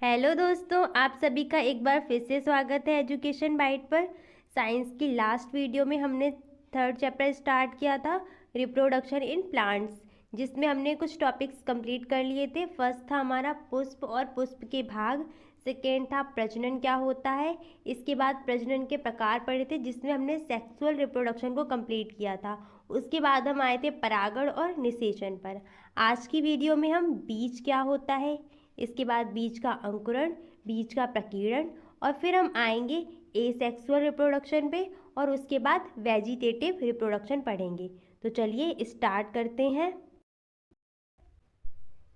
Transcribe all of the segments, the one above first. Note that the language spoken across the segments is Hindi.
हेलो दोस्तों, आप सभी का एक बार फिर से स्वागत है एजुकेशन बाइट पर। साइंस की लास्ट वीडियो में हमने थर्ड चैप्टर स्टार्ट किया था, रिप्रोडक्शन इन प्लांट्स, जिसमें हमने कुछ टॉपिक्स कंप्लीट कर लिए थे। फर्स्ट था हमारा पुष्प और पुष्प के भाग, सेकेंड था प्रजनन क्या होता है, इसके बाद प्रजनन के प्रकार पढ़े थे जिसमें हमने सेक्सुअल रिप्रोडक्शन को कंप्लीट किया था। उसके बाद हम आए थे परागण और निषेचन पर। आज की वीडियो में हम बीज क्या होता है, इसके बाद बीज का अंकुरण, बीज का प्रकीर्णन, और फिर हम आएंगे एसेक्सुअल रिप्रोडक्शन पे, और उसके बाद वेजिटेटिव रिप्रोडक्शन पढ़ेंगे। तो चलिए स्टार्ट करते हैं।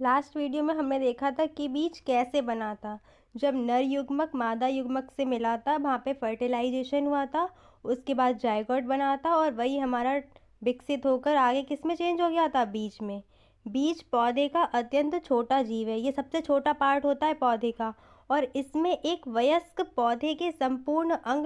लास्ट वीडियो में हमने देखा था कि बीज कैसे बना था। जब नर युग्मक मादा युग्मक से मिला था, वहाँ पे फर्टिलाइजेशन हुआ था, उसके बाद जायगोट बना था, और वही हमारा विकसित होकर आगे किस में चेंज हो गया था, बीज में। बीज पौधे का अत्यंत छोटा जीव है, ये सबसे छोटा पार्ट होता है पौधे का, और इसमें एक वयस्क पौधे के संपूर्ण अंग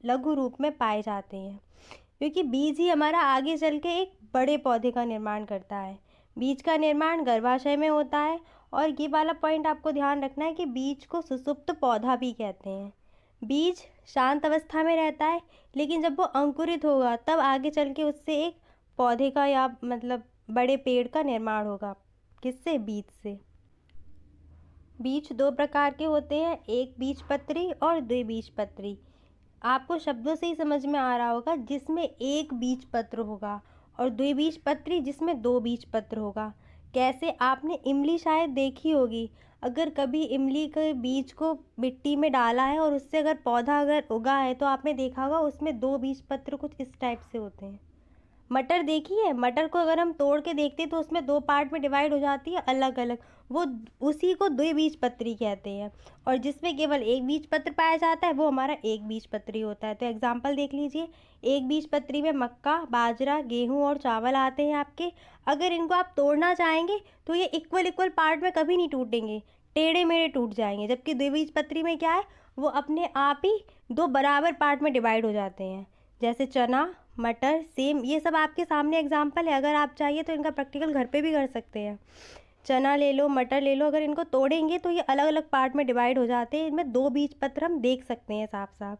लघु रूप में पाए जाते हैं, क्योंकि बीज ही हमारा आगे चल के एक बड़े पौधे का निर्माण करता है। बीज का निर्माण गर्भाशय में होता है, और ये वाला पॉइंट आपको ध्यान रखना है कि बीज को सुसुप्त पौधा भी कहते हैं। बीज शांत अवस्था में रहता है, लेकिन जब वो अंकुरित होगा तब आगे चल के उससे एक पौधे का या मतलब बड़े पेड़ का निर्माण होगा। किससे? बीज से। बीज दो प्रकार के होते हैं, एक बीजपत्री और द्विबीजपत्री। आपको शब्दों से ही समझ में आ रहा होगा, जिसमें एक बीजपत्र होगा, और द्विबीजपत्री जिसमें दो बीजपत्र होगा। कैसे? आपने इमली शायद देखी होगी। अगर कभी इमली के बीज को मिट्टी में डाला है और उससे अगर पौधा अगर उगा है, तो आपने देखा होगा उसमें दो बीजपत्र कुछ इस टाइप से होते हैं। मटर देखी है? मटर को अगर हम तोड़ के देखते हैं तो उसमें दो पार्ट में डिवाइड हो जाती है अलग अलग, वो उसी को द्विबीजपत्री कहते हैं। और जिसमें केवल एक बीजपत्र पाया जाता है वो हमारा एक बीजपत्री होता है। तो एग्जाम्पल देख लीजिए, एक बीजपत्री में मक्का, बाजरा, गेहूँ और चावल आते हैं आपके। अगर इनको आप तोड़ना चाहेंगे तो ये इक्वल इक्वल पार्ट में कभी नहीं टूटेंगे, टेढ़े मेढ़े टूट जाएंगे। जबकि द्विबीजपत्री में क्या है, वो अपने आप ही दो बराबर पार्ट में डिवाइड हो जाते हैं। जैसे चना, मटर, सेम, ये सब आपके सामने एग्जाम्पल है। अगर आप चाहिए तो इनका प्रैक्टिकल घर पे भी कर सकते हैं। चना ले लो, मटर ले लो, अगर इनको तोड़ेंगे तो ये अलग अलग पार्ट में डिवाइड हो जाते हैं। इनमें दो बीज पत्र हम देख सकते हैं साफ साफ।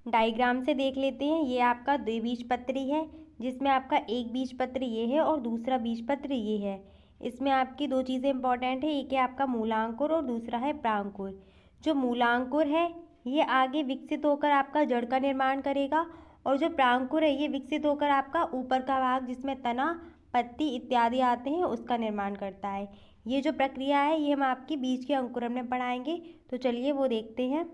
डायग्राम से देख लेते हैं। ये आपका द्विबीजपत्री है, जिसमें आपका एक बीजपत्र ये है और दूसरा बीजपत्र ये है। इसमें आपकी दो चीज़ें इंपॉर्टेंट है, एक है आपका मूलांकुर और दूसरा है प्रांकुर। जो मूलांकुर है ये आगे विकसित होकर आपका जड़ का निर्माण करेगा, और जो प्रांकुर है ये विकसित होकर आपका ऊपर का भाग जिसमें तना, पत्ती इत्यादि आते हैं उसका निर्माण करता है। ये जो प्रक्रिया है ये हम आपकी बीज के अंकुरण में पढ़ाएंगे। तो चलिए वो देखते हैं।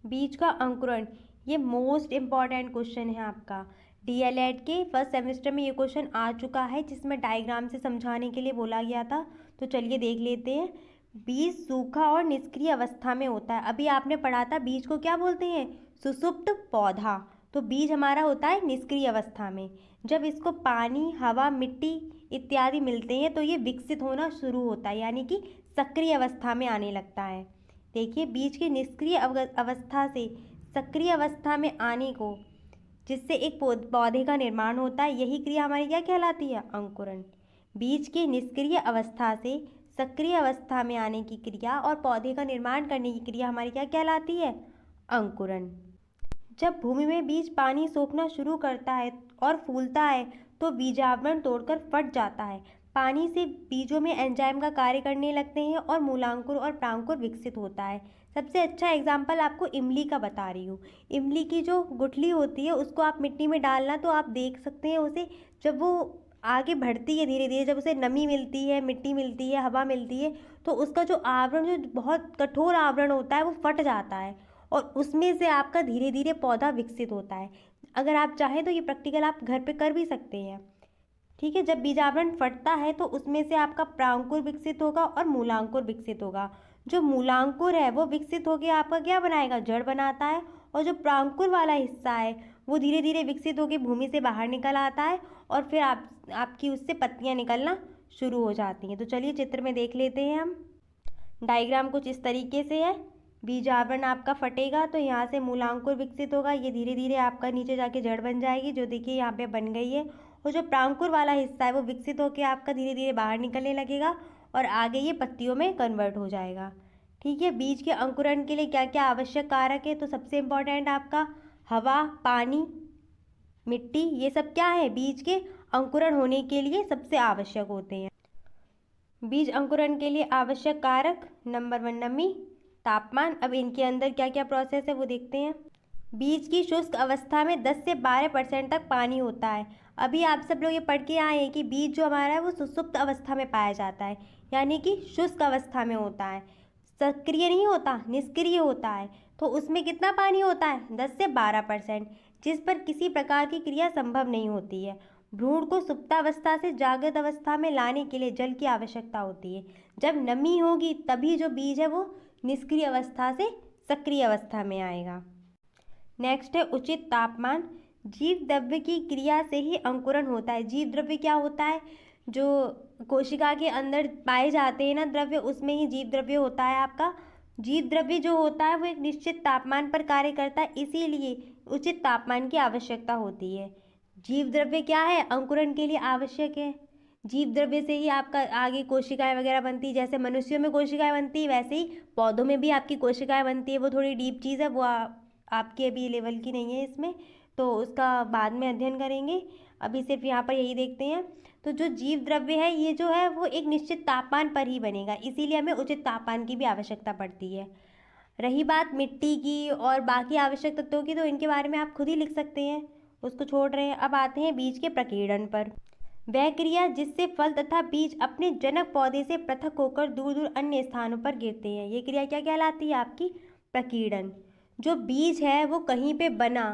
बीज का अंकुरण, ये मोस्ट इम्पॉर्टेंट क्वेश्चन है आपका। डीएलएड के फर्स्ट सेमेस्टर में ये क्वेश्चन आ चुका है, जिसमें डायग्राम से समझाने के लिए बोला गया था। तो चलिए देख लेते हैं। बीज सूखा और निष्क्रिय अवस्था में होता है। अभी आपने पढ़ा था बीज को क्या बोलते हैं, सुसुप्त पौधा। तो बीज हमारा होता है निष्क्रिय अवस्था में। जब इसको पानी, हवा, मिट्टी इत्यादि मिलते हैं तो ये विकसित होना शुरू होता है, यानी कि सक्रिय अवस्था में आने लगता है। देखिए, बीज की निष्क्रिय अवस्था से सक्रिय अवस्था में आने को, जिससे एक पौधे का निर्माण होता है, यही क्रिया हमारी क्या कहलाती है, अंकुरण। बीज के निष्क्रिय अवस्था से सक्रिय अवस्था में आने की क्रिया और पौधे का निर्माण करने की क्रिया हमारी क्या कहलाती है, अंकुरण। जब भूमि में बीज पानी सोखना शुरू करता है और फूलता है तो बीजावरण तोड़कर फट जाता है। पानी से बीजों में एंजाइम का कार्य करने लगते हैं और मूलांकुर और प्रांकुर विकसित होता है। सबसे अच्छा एग्जाम्पल आपको इमली का बता रही हूँ। इमली की जो गुठली होती है उसको आप मिट्टी में डालना तो आप देख सकते हैं उसे, जब वो आगे बढ़ती है धीरे धीरे, जब उसे नमी मिलती है, मिट्टी मिलती है, हवा मिलती है, तो उसका जो आवरण, जो बहुत कठोर आवरण होता है, वो फट जाता है, और उसमें से आपका धीरे धीरे पौधा विकसित होता है। अगर आप चाहें तो ये प्रैक्टिकल आप घर पे कर भी सकते हैं। ठीक है, जब बीजावरण फटता है तो उसमें से आपका प्रांकुर विकसित होगा और मूलांकुर विकसित होगा। जो मूलांकुर है वो विकसित होकर आपका क्या बनाएगा, जड़ बनाता है, और जो प्रांकुर वाला हिस्सा है वो धीरे धीरे विकसित होकर भूमि से बाहर निकल आता है, और फिर आपकी उससे पत्तियां निकलना शुरू हो जाती हैं। तो चलिए चित्र में देख लेते हैं हम। डायग्राम कुछ इस तरीके से है। बीज आवरण आपका फटेगा तो यहाँ से मूलांकुर विकसित होगा, ये धीरे धीरे आपका नीचे जाके जड़ बन जाएगी, जो देखिए यहाँ पे बन गई है। और जो प्रांकुर वाला हिस्सा है वो विकसित होकर आपका धीरे धीरे बाहर निकलने लगेगा, और आगे ये पत्तियों में कन्वर्ट हो जाएगा। ठीक है, बीज के अंकुरण के लिए क्या क्या आवश्यक कारक है? तो सबसे इम्पोर्टेंट आपका हवा, पानी, मिट्टी, ये सब क्या है? बीज के अंकुरण होने के लिए सबसे आवश्यक होते हैं। बीज अंकुरण के लिए आवश्यक कारक नंबर 1 नमी, तापमान। अब इनके अंदर क्या क्या प्रोसेस है वो देखते हैं। बीज की शुष्क अवस्था में 10 से 12% तक पानी होता है। अभी आप सब लोग ये पढ़ के आए हैं कि बीज जो हमारा है वो सुषुप्त अवस्था में पाया जाता है, यानी कि शुष्क अवस्था में होता है, सक्रिय नहीं होता, निष्क्रिय होता है। तो उसमें कितना पानी होता है? 10 से 12%, जिस पर किसी प्रकार की क्रिया संभव नहीं होती है। भ्रूण को सुप्तावस्था से जागृत अवस्था में लाने के लिए जल की आवश्यकता होती है। जब नमी होगी तभी जो बीज है वो निष्क्रिय अवस्था से सक्रिय अवस्था में आएगा। नेक्स्ट है उचित तापमान। जीव द्रव्य की क्रिया से ही अंकुरण होता है। जीव द्रव्य क्या होता है? जो कोशिका के अंदर पाए जाते हैं ना द्रव्य, उसमें ही जीव द्रव्य होता है आपका। जीव द्रव्य जो होता है वो एक निश्चित तापमान पर कार्य करता है, इसीलिए उचित तापमान की आवश्यकता होती है। जीव द्रव्य क्या है? अंकुरण के लिए आवश्यक है। जीव द्रव्य से ही आपका आगे कोशिकाएं वगैरह बनती है। जैसे मनुष्यों में कोशिकाएं बनती है, वैसे ही पौधों में भी आपकी कोशिकाएं बनती है। वो थोड़ी डीप चीज़ है, वो आपके अभी लेवल की नहीं है इसमें, तो उसका बाद में अध्ययन करेंगे। अभी सिर्फ यहाँ पर यही देखते हैं। तो जो जीव द्रव्य है ये जो है वो एक निश्चित तापमान पर ही बनेगा, इसीलिए हमें उचित तापमान की भी आवश्यकता पड़ती है। रही बात मिट्टी की और बाकी आवश्यक तत्वों की, तो इनके बारे में आप खुद ही लिख सकते हैं, उसको छोड़ रहे हैं। अब आते हैं बीज के प्रकीर्णन पर। वह क्रिया जिससे फल तथा बीज अपने जनक पौधे से पृथक होकर दूर दूर अन्य स्थानों पर गिरते हैं, ये क्रिया क्या कहलाती है? आपकी प्रकीर्णन। जो बीज है वो कहीं पे बना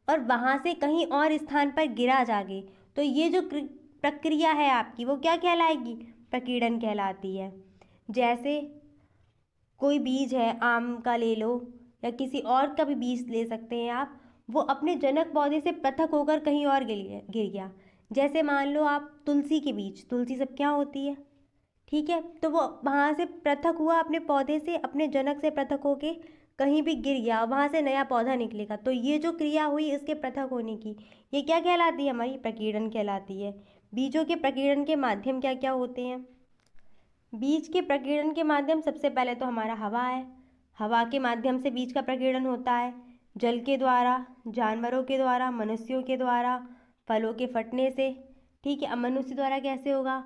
और वहाँ से कहीं और स्थान पर गिरा जाके, तो ये जो प्रक्रिया है आपकी वो क्या कहलाएगी? प्रकीर्णन कहलाती है। जैसे कोई बीज है, आम का ले लो या किसी और का भी बीज ले सकते हैं आप, वो अपने जनक पौधे से पृथक होकर कहीं और गिर गया। जैसे मान लो आप तुलसी के बीज, तुलसी सब क्या होती है, ठीक है, तो वो वहाँ से पृथक हुआ अपने पौधे से, अपने जनक से पृथक होके कहीं भी गिर गया, वहाँ से नया पौधा निकलेगा। तो ये जो क्रिया हुई इसके पृथक होने की, ये क्या कहलाती है? हमारी प्रकीर्णन कहलाती है। बीजों के प्रकीर्णन के माध्यम क्या क्या होते हैं? बीज के प्रकीर्णन के माध्यम सबसे पहले तो हमारा हवा है। हवा के माध्यम से बीज का प्रकीर्णन होता है। जल के द्वारा, जानवरों के द्वारा, मनुष्यों के द्वारा, फलों के फटने से। ठीक है, अब मनुष्य द्वारा कैसे होगा?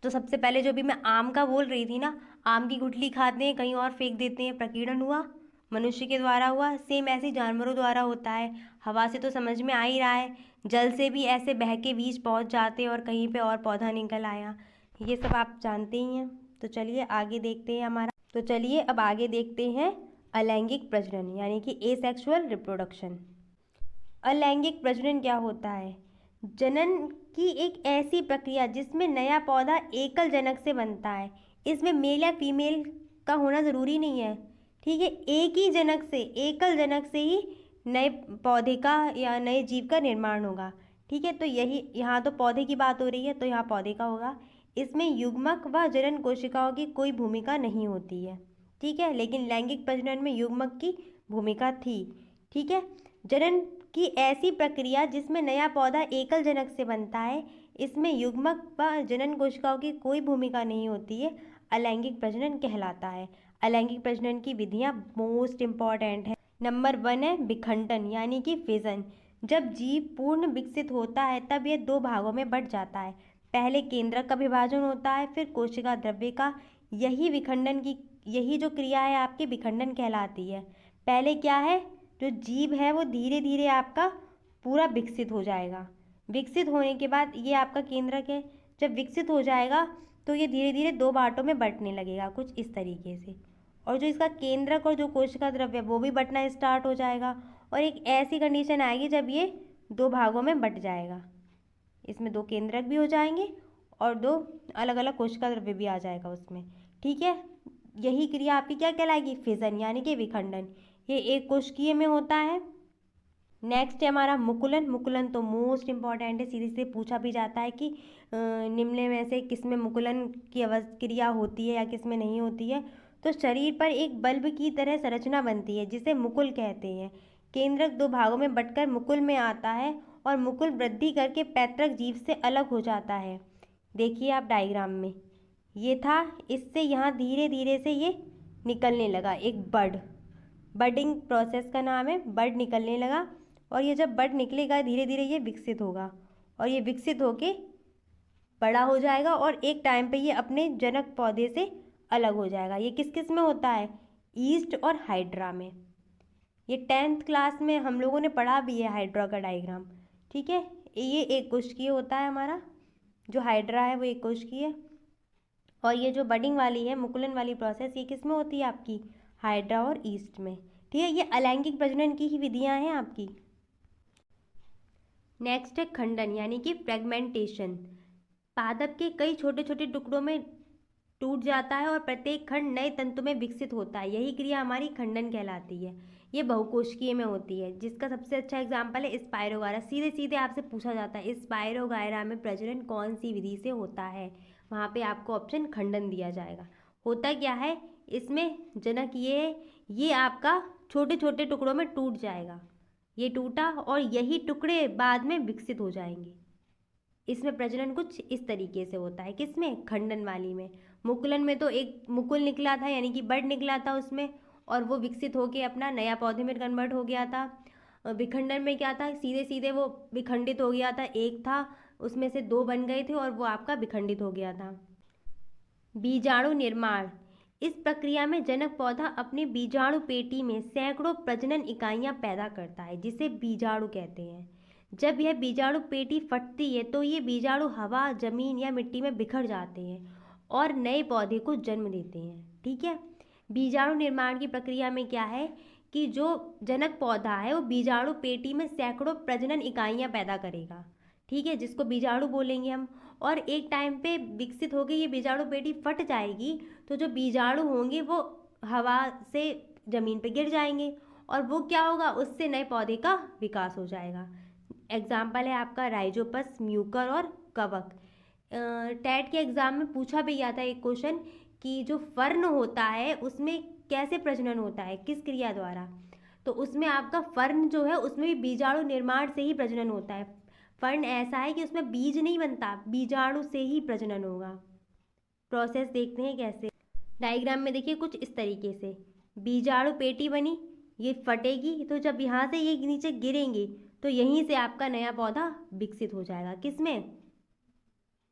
तो सबसे पहले जो भी मैं आम का बोल रही थी ना, आम की गुठली खाते हैं, कहीं और फेंक देते हैं, प्रकीर्णन हुआ, मनुष्य के द्वारा हुआ। सेम ऐसे ही जानवरों द्वारा होता है। हवा से तो समझ में आ ही रहा है, जल से भी ऐसे बह के बीज पहुंच जाते हैं और कहीं पे और पौधा निकल आया, ये सब आप जानते ही हैं। तो चलिए आगे देखते हैं हमारा। तो चलिए अब आगे देखते हैं अलैंगिक प्रजनन, यानी कि एसेक्सुअल रिप्रोडक्शन। अलैंगिक प्रजनन क्या होता है? जनन की एक ऐसी प्रक्रिया जिसमें नया पौधा एकल जनक से बनता है। इसमें मेल या फीमेल का होना ज़रूरी नहीं है, ठीक है, एक ही जनक से, एकल जनक से ही नए पौधे का या नए जीव का निर्माण होगा। ठीक है, तो यही यहाँ तो पौधे की बात हो रही है, तो यहाँ पौधे का होगा। इसमें युग्मक व जनन कोशिकाओं की कोई भूमिका नहीं होती है। ठीक है, लेकिन लैंगिक प्रजनन में युग्मक की भूमिका थी। ठीक है, जनन की ऐसी प्रक्रिया जिसमें नया पौधा एकल जनक से बनता है, इसमें युग्मक व जनन कोशिकाओं की कोई भूमिका नहीं होती है, अलैंगिक प्रजनन कहलाता है। अलैंगिक प्रजनन की विधियाँ मोस्ट इम्पॉर्टेंट है। नंबर 1 है विखंडन, यानी कि फिजन। जब जीव पूर्ण विकसित होता है तब यह 2 भागों में बंट जाता है। पहले केंद्रक का विभाजन होता है, फिर कोशिका द्रव्य का। यही जो क्रिया है आपकी विखंडन कहलाती है। पहले क्या है, जो जीव है वो धीरे धीरे आपका पूरा विकसित हो जाएगा। विकसित होने के बाद ये आपका केंद्रक है। जब विकसित हो जाएगा तो ये धीरे धीरे 2 बांटों में बंटने लगेगा, कुछ इस तरीके से। और जो इसका केंद्रक और जो कोशिका द्रव्य वो भी बंटना स्टार्ट हो जाएगा। और एक ऐसी कंडीशन आएगी जब ये 2 भागों में बंट जाएगा। इसमें 2 केंद्रक भी हो जाएंगे और 2 अलग अलग कोशिका द्रव्य भी आ जाएगा उसमें। ठीक है, यही क्रिया आपकी क्या कहलाएगी? फिजन, यानी कि विखंडन। ये एक कोशिकीय में होता है। नेक्स्ट है हमारा मुकुलन। मुकुलन तो मोस्ट इम्पॉर्टेंट है, सीधे से पूछा भी जाता है कि निम्न में से किस में मुकुलन की क्रिया होती है या किस में नहीं होती है। तो शरीर पर एक बल्ब की तरह संरचना बनती है जिसे मुकुल कहते हैं। केंद्रक 2 भागों में बंटकर मुकुल में आता है और मुकुल वृद्धि करके पैतृक जीव से अलग हो जाता है। देखिए आप डायग्राम में, ये था, इससे यहाँ धीरे धीरे से ये निकलने लगा एक बड, बडिंग प्रोसेस का नाम है, बड निकलने लगा। और ये जब बड निकलेगा धीरे धीरे ये विकसित होगा और ये विकसित होके बड़ा हो जाएगा और एक टाइम पे ये अपने जनक पौधे से अलग हो जाएगा। ये किस किस में होता है? ईस्ट और हाइड्रा में। ये 10th क्लास में हम लोगों ने पढ़ा भी है हाइड्रा का डायग्राम, ठीक है। ये एक कोशिकीय होता है हमारा, जो हाइड्रा है वो एक कोशिकीय है। और ये जो बडिंग वाली है, मुकुलन वाली प्रोसेस, ये किस में होती है आपकी? हाइड्रा और ईस्ट में, ठीक है। ये अलैंगिक प्रजनन की ही विधियां हैं आपकी। नेक्स्ट है खंडन यानी कि फ्रेगमेंटेशन। पादप के कई छोटे छोटे टुकड़ों में टूट जाता है और प्रत्येक खंड नए तंतु में विकसित होता है। यही क्रिया हमारी खंडन कहलाती है। ये बहुकोशिकीय में होती है, जिसका सबसे अच्छा एग्जाम्पल है स्पाइरोगायरा। सीधे सीधे आपसे पूछा जाता है स्पाइरोगायरा में प्रजनन कौन सी विधि से होता है, वहाँ पे आपको ऑप्शन खंडन दिया जाएगा। होता क्या है इसमें? जनक ये है, ये आपका छोटे छोटे टुकड़ों में टूट जाएगा, ये टूटा और यही टुकड़े बाद में विकसित हो जाएंगे। इसमें प्रजनन कुछ इस तरीके से होता है। किसमें? खंडन वाली में। मुकुलन में तो एक मुकुल निकला था यानी कि बड निकला था उसमें, और वो विकसित होके अपना नया पौधे में कन्वर्ट हो गया था। विखंडन में क्या था? सीधे सीधे वो विखंडित हो गया था, एक था उसमें से दो बन गए थे और वो आपका विखंडित हो गया था। बीजाणु निर्माण। इस प्रक्रिया में जनक पौधा अपने बीजाणु पेटी में सैकड़ों प्रजनन इकाइयां पैदा करता है, जिसे बीजाणु कहते हैं। जब यह बीजाणु पेटी फटती है तो ये बीजाणु हवा, जमीन या मिट्टी में बिखर जाते हैं और नए पौधे को जन्म देते हैं, ठीक है। बीजाणु निर्माण की प्रक्रिया में क्या है कि जो जनक पौधा है वो बीजाणु पेटी में सैकड़ों प्रजनन इकाइयां पैदा करेगा, ठीक है, जिसको बीजाणु बोलेंगे हम। और एक टाइम पे विकसित होकर ये बीजाणु पेटी फट जाएगी तो जो बीजाणु होंगे वो हवा से ज़मीन पे गिर जाएंगे और वो क्या होगा, उससे नए पौधे का विकास हो जाएगा। एग्जाम्पल है आपका राइजोपस, म्यूकर और कवक। टेट के एग्ज़ाम में पूछा भी जाता है एक क्वेश्चन कि जो फर्न होता है उसमें कैसे प्रजनन होता है, किस क्रिया द्वारा? तो उसमें आपका फर्न जो है उसमें भी बीजाणु निर्माण से ही प्रजनन होता है। फर्न ऐसा है कि उसमें बीज नहीं बनता, बीजाणु से ही प्रजनन होगा। प्रोसेस देखते हैं कैसे। डायग्राम में देखिए कुछ इस तरीके से बीजाणु पेटी बनी, ये फटेगी तो जब यहाँ से ये नीचे गिरेंगे तो यहीं से आपका नया पौधा विकसित हो जाएगा। किसमें?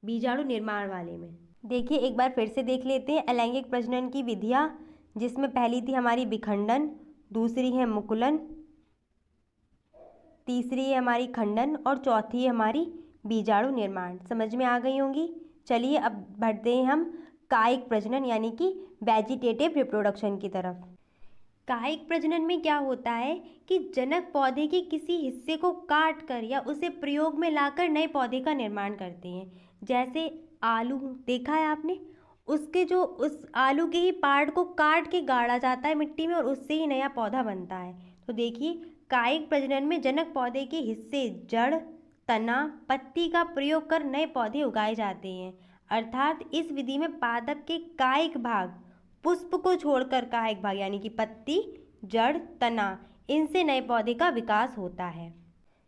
बीजाणु निर्माण वाले में। देखिए एक बार फिर से देख लेते हैं अलैंगिक प्रजनन की विधियाँ, जिसमें पहली थी हमारी विखंडन, दूसरी है मुकुलन, तीसरी है हमारी खंडन और चौथी है हमारी बीजाणु निर्माण। समझ में आ गई होंगी। चलिए अब बढ़ते हैं हम कायिक प्रजनन यानी कि वेजिटेटिव रिप्रोडक्शन की तरफ। कायिक प्रजनन में क्या होता है कि जनक पौधे के किसी हिस्से को काट कर या उसे प्रयोग में लाकर नए पौधे का निर्माण करते हैं। जैसे आलू देखा है आपने, उसके जो उस आलू के ही पार्ट को काट के गाड़ा जाता है मिट्टी में और उससे ही नया पौधा बनता है। तो देखिए कायिक प्रजनन में जनक पौधे के हिस्से, जड़, तना, पत्ती का प्रयोग कर नए पौधे उगाए जाते हैं। अर्थात इस विधि में पादप के कायिक भाग, पुष्प को छोड़कर कायिक भाग यानी कि पत्ती, जड़, तना, इनसे नए पौधे का विकास होता है।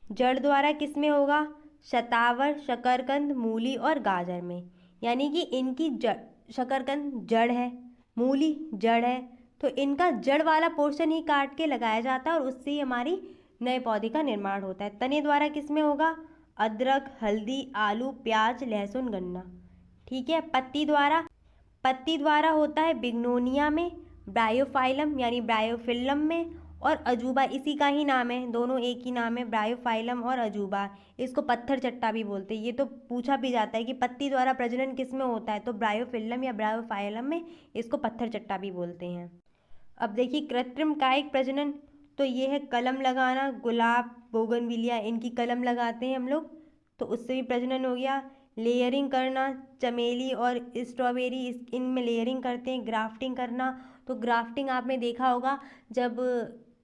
जड़ द्वारा किस में होगा? शतावर, शकरकंद, मूली और गाजर में। यानी कि इनकी जड़, शकरकंद जड़ है, मूली जड़ है, तो इनका जड़ वाला पोर्शन ही काट के लगाया जाता है और उससे ही हमारी नए पौधे का निर्माण होता है। तने द्वारा किस में होगा? अदरक, हल्दी, आलू, प्याज, लहसुन, गन्ना, ठीक है। पत्ती द्वारा होता है बिग्नोनिया में, ब्रायोफाइलम यानी ब्रायोफिल्लम में और अजूबा, इसी का ही नाम है, दोनों एक ही नाम है, ब्रायोफाइलम और अजूबा। इसको पत्थर चट्टा भी बोलते हैं। ये तो पूछा भी जाता है कि पत्ती द्वारा प्रजनन किस में होता है, तो ब्रायोफिल्लम या ब्रायोफाइलम में, इसको पत्थर चट्टा भी बोलते हैं। अब देखिए कृत्रिम कायिक प्रजनन, तो ये है कलम लगाना, गुलाब, बोगनविलिया, इनकी कलम लगाते हैं हम लोग तो उससे भी प्रजनन हो गया। लेयरिंग करना, चमेली और स्ट्रॉबेरी इनमें लेयरिंग करते हैं। ग्राफ्टिंग करना, तो ग्राफ्टिंग आपने देखा होगा जब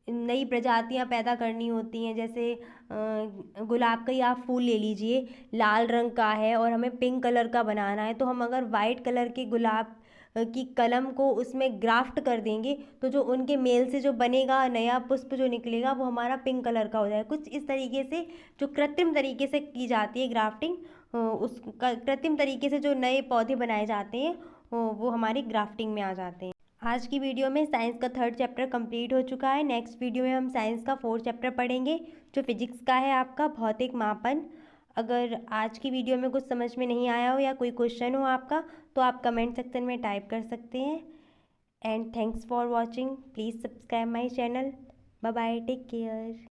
नई प्रजातियां पैदा करनी होती हैं, जैसे गुलाब का ही आप फूल ले लीजिए, लाल रंग का है और हमें पिंक कलर का बनाना है, तो हम अगर वाइट कलर के गुलाब की कलम को उसमें ग्राफ्ट कर देंगे तो जो उनके मेल से जो बनेगा नया पुष्प जो निकलेगा वो हमारा पिंक कलर का हो जाएगा। कुछ इस तरीके से जो कृत्रिम तरीके से की जाती है ग्राफ्टिंग, उस कृत्रिम तरीके से जो नए पौधे बनाए जाते हैं वो हमारी ग्राफ्टिंग में आ जाते हैं। आज की वीडियो में साइंस का 3rd चैप्टर कंप्लीट हो चुका है। नेक्स्ट वीडियो में हम साइंस का 4th चैप्टर पढ़ेंगे जो फिजिक्स का है आपका भौतिक मापन। अगर आज की वीडियो में कुछ समझ में नहीं आया हो या कोई क्वेश्चन हो आपका तो आप कमेंट सेक्शन में टाइप कर सकते हैं। And thanks for watching. Please subscribe my channel. Bye bye, take care.